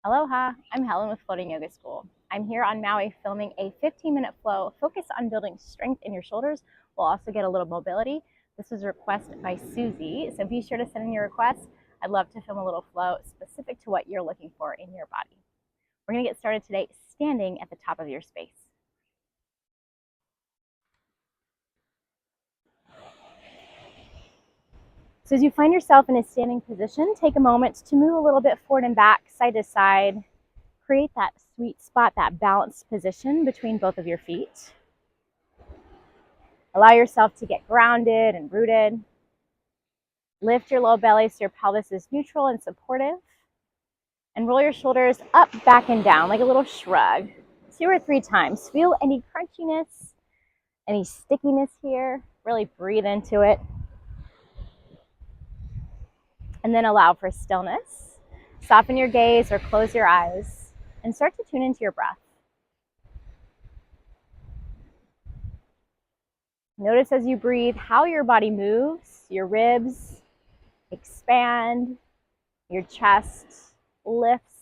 Aloha, I'm Helen with Floating Yoga School. I'm here on Maui filming a 15-minute flow focused on building strength in your shoulders. We'll also get a little mobility. This was a request by Susie, so be sure to send in your requests. I'd love to film a little flow specific to what you're looking for in your body. We're going to get started today standing at the top of your space. So as you find yourself in a standing position, take a moment to move a little bit forward and back, side to side. Create that sweet spot, that balanced position between both of your feet. Allow yourself to get grounded and rooted. Lift your low belly so your pelvis is neutral and supportive. And roll your shoulders up, back, and down like a little shrug. 2 or 3 times. Feel any crunchiness, any stickiness here. Really breathe into it. And then allow for stillness. Soften your gaze or close your eyes and start to tune into your breath. Notice as you breathe how your body moves, your ribs expand, your chest lifts,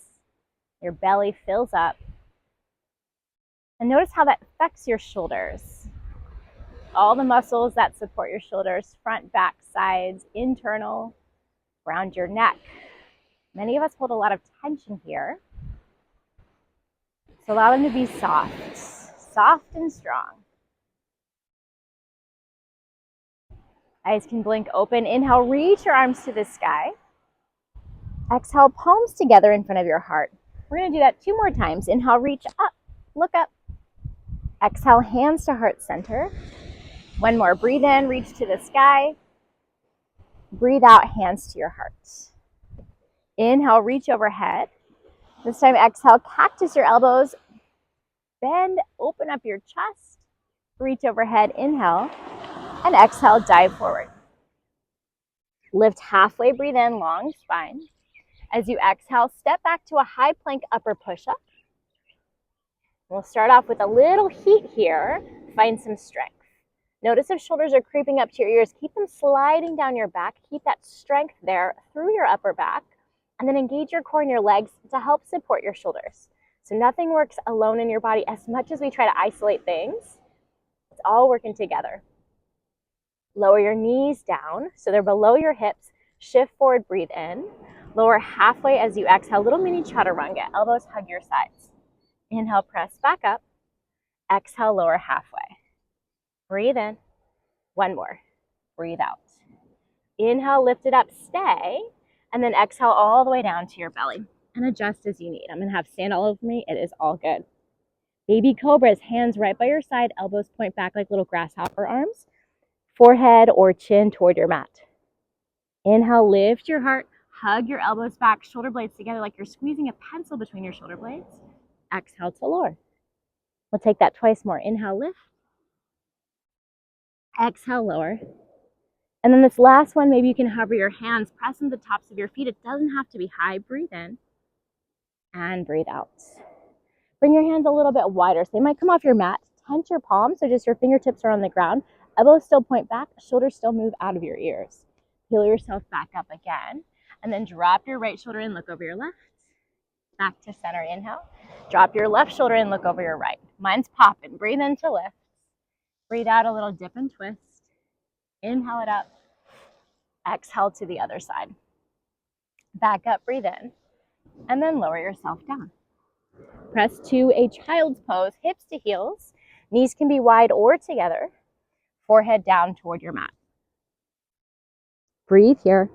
your belly fills up. And notice how that affects your shoulders. All the muscles that support your shoulders, front, back, sides, internal, around your neck. Many of us hold a lot of tension here. So allow them to be soft and strong. Eyes can blink open. Inhale, reach your arms to the sky. Exhale, palms together in front of your heart. We're going to do that 2 more times. Inhale, reach up, look up. Exhale, hands to heart center. 1 more. Breathe in, reach to the sky. Breathe out, hands to your heart. Inhale, reach overhead. This time, exhale, cactus your elbows. Bend, open up your chest. Reach overhead, inhale. And exhale, dive forward. Lift halfway, breathe in, long spine. As you exhale, step back to a high plank upper push-up. We'll start off with a little heat here. Find some strength. Notice if shoulders are creeping up to your ears, keep them sliding down your back. Keep that strength there through your upper back. And then engage your core and your legs to help support your shoulders. So nothing works alone in your body as much as we try to isolate things. It's all working together. Lower your knees down so they're below your hips. Shift forward, breathe in. Lower halfway as you exhale, little mini chaturanga. Elbows hug your sides. Inhale, press back up. Exhale, lower halfway. Breathe in. 1 more. Breathe out. Inhale, lift it up, stay. And then exhale all the way down to your belly. And adjust as you need. I'm going to have sand all over me. It is all good. Baby cobras, hands right by your side. Elbows point back like little grasshopper arms. Forehead or chin toward your mat. Inhale, lift your heart. Hug your elbows back, shoulder blades together like you're squeezing a pencil between your shoulder blades. Exhale to lower. We'll take that twice more. Inhale, lift. Exhale, lower. And then this last one, maybe you can hover your hands, press into the tops of your feet. It doesn't have to be high. Breathe in and breathe out. Bring your hands a little bit wider. So they might come off your mat. Tense your palms, so just your fingertips are on the ground. Elbows still point back, shoulders still move out of your ears. Peel yourself back up again. And then drop your right shoulder in, look over your left. Back to center, inhale. Drop your left shoulder in, look over your right. Mine's popping. Breathe in to lift. Breathe out a little dip and twist. Inhale it up. Exhale to the other side. Back up, breathe in. And then lower yourself down. Press to a child's pose, hips to heels. Knees can be wide or together. Forehead down toward your mat. Breathe here.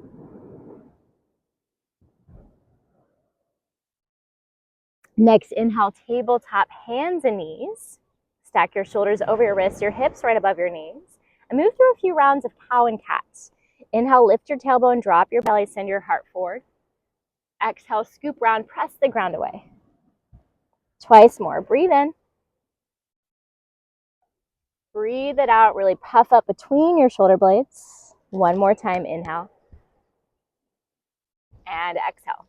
Next, inhale, tabletop, hands and knees. Stack your shoulders over your wrists, your hips right above your knees. And move through a few rounds of cow and cat. Inhale, lift your tailbone, drop your belly, send your heart forward. Exhale, scoop round, press the ground away. Twice more. Breathe in. Breathe it out. Really puff up between your shoulder blades. 1 more time. Inhale. And exhale.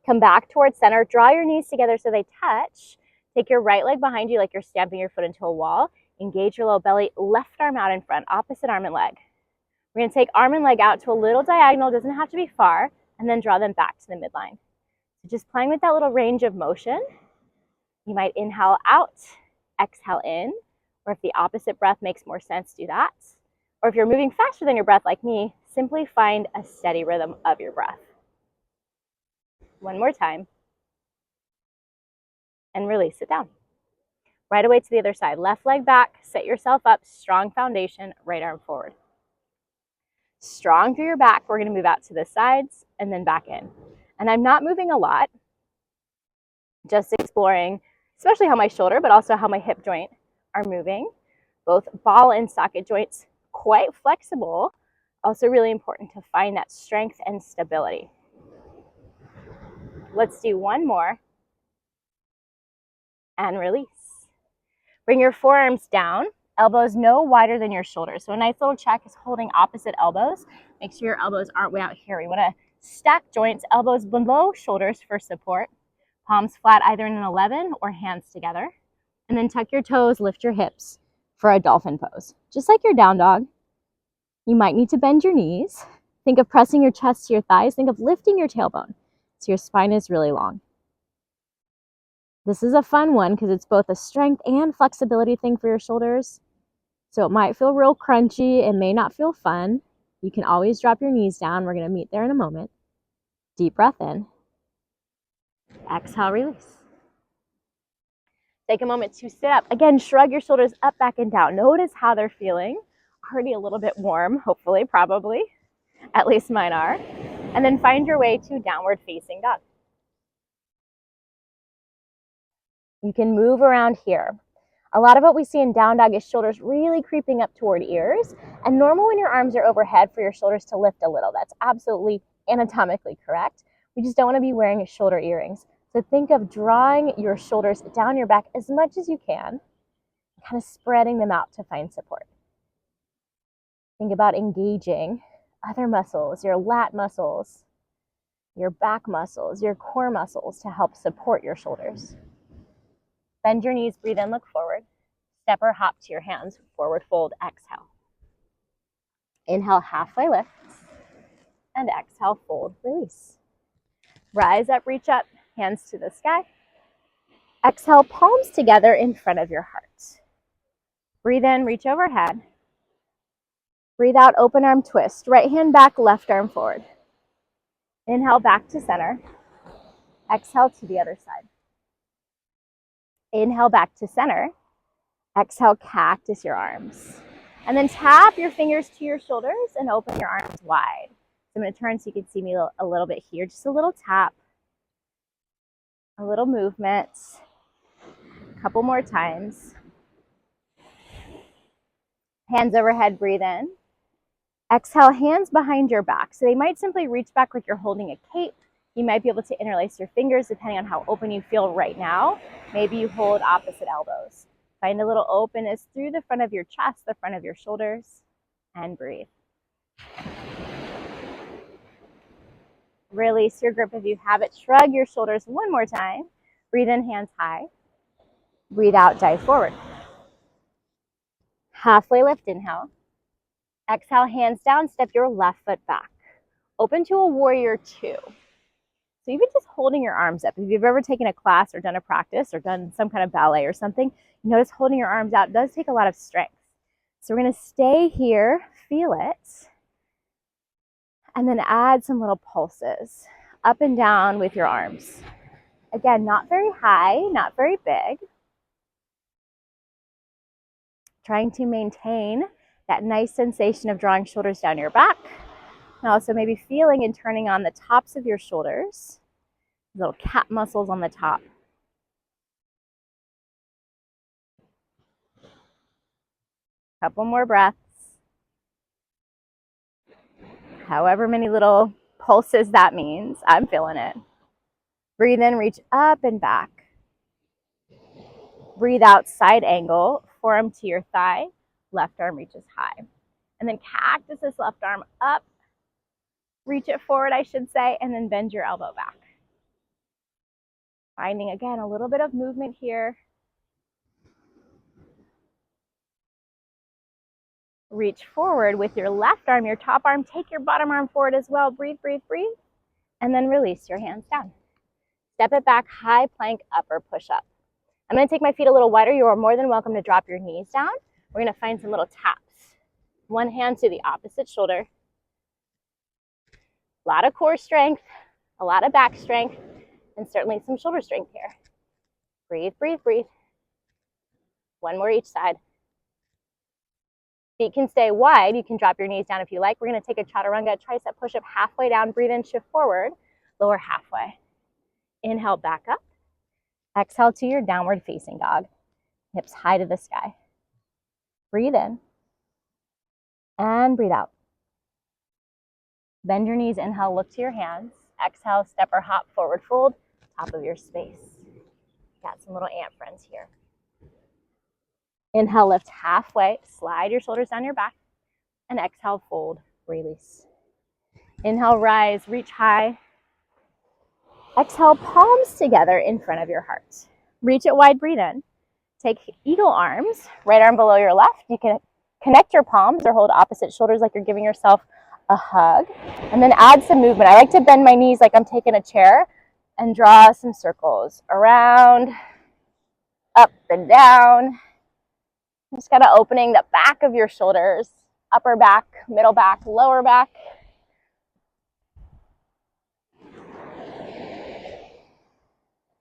Come back towards center. Draw your knees together so they touch. Take your right leg behind you like you're stamping your foot into a wall. Engage your low belly. Left arm out in front. Opposite arm and leg. We're going to take arm and leg out to a little diagonal. Doesn't have to be far. and then draw them back to the midline. So just playing with that little range of motion. You might inhale out, exhale in, or if the opposite breath makes more sense, do that. Or if you're moving faster than your breath like me, simply find a steady rhythm of your breath. One more time. And release it down. Right away to the other side. Left leg back, set yourself up, strong foundation, right arm forward. Strong through your back. We're going to move out to the sides and then back in. And I'm not moving a lot, just exploring, especially how my shoulder, but also how my hip joint are moving. Both ball and socket joints, quite flexible. Also really important to find that strength and stability. Let's do one more. And release. Bring your forearms down, elbows no wider than your shoulders. So a nice little check is holding opposite elbows. Make sure your elbows aren't way out here. You want to stack joints, elbows below shoulders for support. Palms flat either in an 11 or hands together. And then tuck your toes, lift your hips for a dolphin pose. Just like your down dog, you might need to bend your knees. Think of pressing your chest to your thighs. Think of lifting your tailbone so your spine is really long. This is a fun one because it's both a strength and flexibility thing for your shoulders. So it might feel real crunchy. It may not feel fun. You can always drop your knees down. We're going to meet there in a moment. Deep breath in. Exhale, release. Take a moment to sit up. Again, shrug your shoulders up, back, and down. Notice how they're feeling. Already a little bit warm, hopefully, probably. At least mine are. And then find your way to downward facing dog. You can move around here. A lot of what we see in down dog is shoulders really creeping up toward ears. And normal when your arms are overhead for your shoulders to lift a little. That's absolutely anatomically correct. We just don't want to be wearing shoulder earrings. So think of drawing your shoulders down your back as much as you can, kind of spreading them out to find support. Think about engaging other muscles, your lat muscles, your back muscles, your core muscles to help support your shoulders. Bend your knees, breathe in, look forward. Step or hop to your hands, forward fold, exhale. Inhale, halfway lift, and exhale, fold, release. Rise up, reach up, hands to the sky. Exhale, palms together in front of your heart. Breathe in, reach overhead. Breathe out, open arm twist. Right hand back, left arm forward. Inhale, back to center. Exhale to the other side. Inhale, back to center. Exhale, cactus your arms. And then tap your fingers to your shoulders and open your arms wide. So I'm going to turn so you can see me a little bit here. Just a little tap. A little movement. A couple more times. Hands overhead, breathe in. Exhale, hands behind your back. So they might simply reach back like you're holding a cape. You might be able to interlace your fingers depending on how open you feel right now. Maybe you hold opposite elbows. Find a little openness through the front of your chest, the front of your shoulders, and breathe. Release your grip if you have it. Shrug your shoulders one more time. Breathe in, hands high. Breathe out, dive forward. Halfway lift, inhale. Exhale, hands down, step your left foot back. Open to a warrior two. So even just holding your arms up, if you've ever taken a class or done a practice or done some kind of ballet or something, you notice holding your arms out does take a lot of strength. So we're going to stay here, feel it, and then add some little pulses up and down with your arms. Again, not very high, not very big. Trying to maintain that nice sensation of drawing shoulders down your back. And also maybe feeling and turning on the tops of your shoulders, little cat muscles on the top. Couple more breaths. However many little pulses that means, I'm feeling it. Breathe in, reach up and back. Breathe out, side angle, forearm to your thigh, left arm reaches high. And then cactus this left arm up, reach it forward, I should say, and then bend your elbow back. Finding, again, a little bit of movement here. Reach forward with your left arm, your top arm. Take your bottom arm forward as well. Breathe, breathe, breathe. and then release your hands down. Step it back, high plank, upper push-up. I'm going to take my feet a little wider. You are more than welcome to drop your knees down. We're going to find some little taps. One hand to the opposite shoulder. A lot of core strength, a lot of back strength, and certainly some shoulder strength here. Breathe, breathe, breathe. One more each side. Feet can stay wide. You can drop your knees down if you like. We're going to take a chaturanga tricep push-up halfway down. Breathe in, shift forward, lower halfway. Inhale, back up. Exhale to your downward facing dog. Hips high to the sky. Breathe in and breathe out. Bend your knees, inhale, look to your hands. Exhale, step or hop, forward fold, top of your space. Got some little ant friends here. Inhale, lift halfway, slide your shoulders down your back, and exhale, fold, release. Inhale, rise, reach high. Exhale, palms together in front of your heart. Reach it wide, breathe in. Take eagle arms, right arm below your left. You can connect your palms or hold opposite shoulders like you're giving yourself a hug. And then add some movement. I like to bend my knees like I'm taking a chair and draw some circles around, up and down. Just kind of opening the back of your shoulders, upper back, middle back, lower back.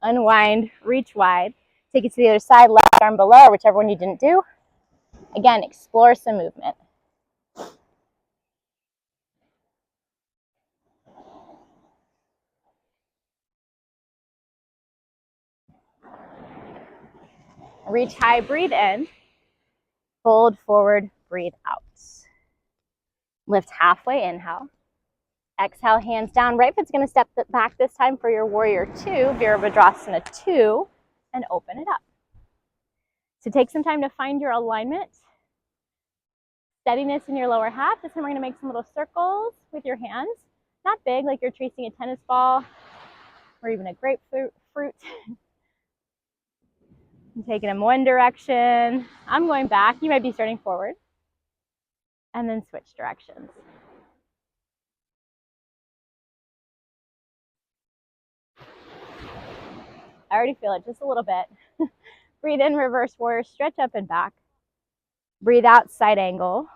Unwind, reach wide. Take it to the other side, left arm below, or whichever one you didn't do. Again, explore some movement. Reach high, breathe in. Fold forward, breathe out. Lift halfway, inhale. Exhale, hands down. Right foot's going to step back this time for your warrior two, Virabhadrasana 2, and open it up. So take some time to find your alignment. Steadiness in your lower half. This time we're going to make some little circles with your hands. Not big, like you're tracing a tennis ball or even a grapefruit. I'm taking them one direction. I'm going back. You might be starting forward. And then switch directions. I already feel it just a little bit. Breathe in, reverse warrior, stretch up and back. Breathe out, side angle.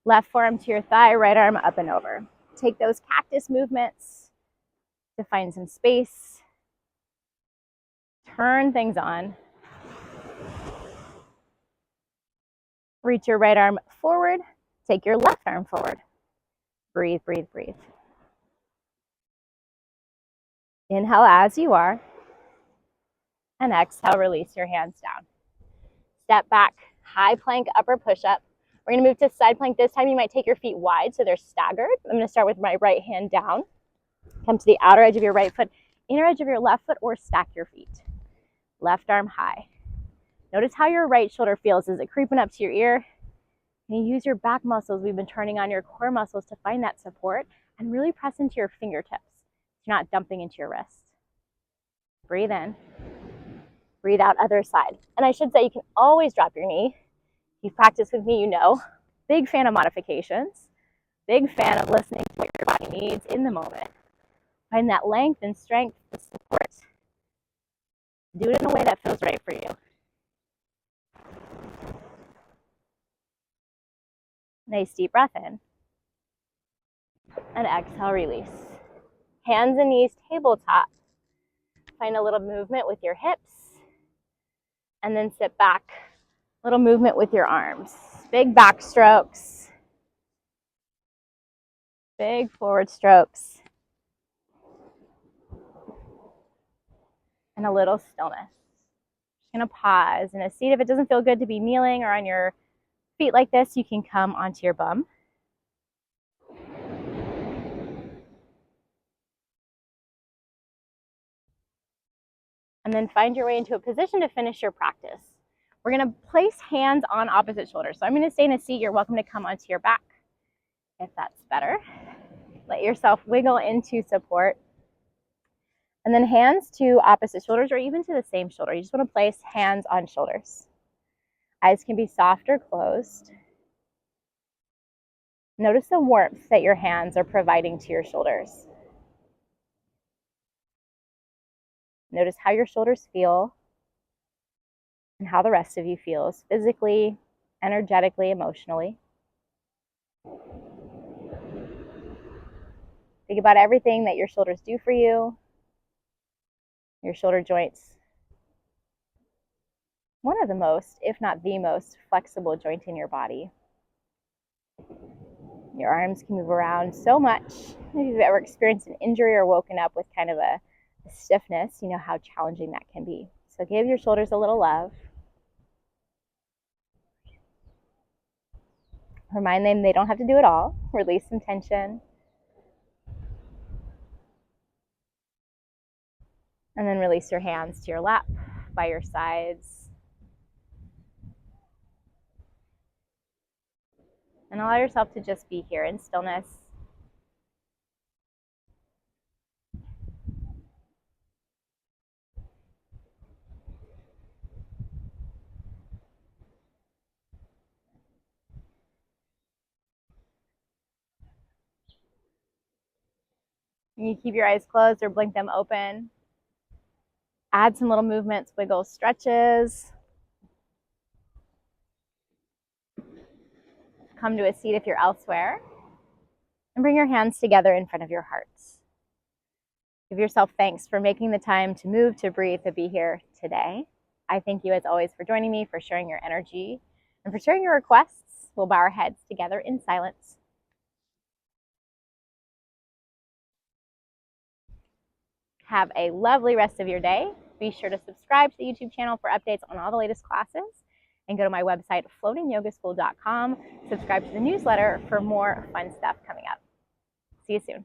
Left forearm to your thigh, right arm up and over. Take those cactus movements to find some space. Turn things on. Reach your right arm forward. Take your left arm forward. Breathe, breathe, breathe. Inhale as you are. And exhale, release your hands down. Step back, high plank, upper push-up. We're going to move to side plank. This time you might take your feet wide so they're staggered. I'm going to start with my right hand down. Come to the outer edge of your right foot, inner edge of your left foot, or stack your feet. Left arm high. Notice how your right shoulder feels. Is it creeping up to your ear? And you use your back muscles. We've been turning on your core muscles to find that support and really press into your fingertips. You're not dumping into your wrists. Breathe in. Breathe out, other side. And I should say you can always drop your knee. You've practiced with me, you know. Big fan of modifications. Big fan of listening to what your body needs in the moment. Find that length and strength to support. Do it in a way that feels right for you. Nice deep breath in. And exhale, release. Hands and knees tabletop. Find a little movement with your hips. And then sit back. Little movement with your arms. Big back strokes. Big forward strokes. And a little stillness. Just gonna pause in a seat. If it doesn't feel good to be kneeling or on your feet like this, you can come onto your bum. And then find your way into a position to finish your practice. We're gonna place hands on opposite shoulders. So I'm gonna stay in a seat. You're welcome to come onto your back if that's better. Let yourself wiggle into support. And then hands to opposite shoulders or even to the same shoulder. You just wanna place hands on shoulders. Eyes can be soft or closed. Notice the warmth that your hands are providing to your shoulders. Notice how your shoulders feel and how the rest of you feels physically, energetically, emotionally. Think about everything that your shoulders do for you. Your shoulder joints, one of the most, if not the most, flexible joint in your body. Your arms can move around so much. If you've ever experienced an injury or woken up with kind of a stiffness, you know how challenging that can be. So give your shoulders a little love. Remind them they don't have to do it all. Release some tension. And then release your hands to your lap, by your sides. And allow yourself to just be here in stillness. You keep your eyes closed or blink them open. Add some little movements, wiggles, stretches. Come to a seat if you're elsewhere. And bring your hands together in front of your hearts. Give yourself thanks for making the time to move, to breathe, to be here today. I thank you as always for joining me, for sharing your energy, and for sharing your requests. We'll bow our heads together in silence. Have a lovely rest of your day. Be sure to subscribe to the YouTube channel for updates on all the latest classes, and go to my website, floatingyogaschool.com. Subscribe to the newsletter for more fun stuff coming up. See you soon.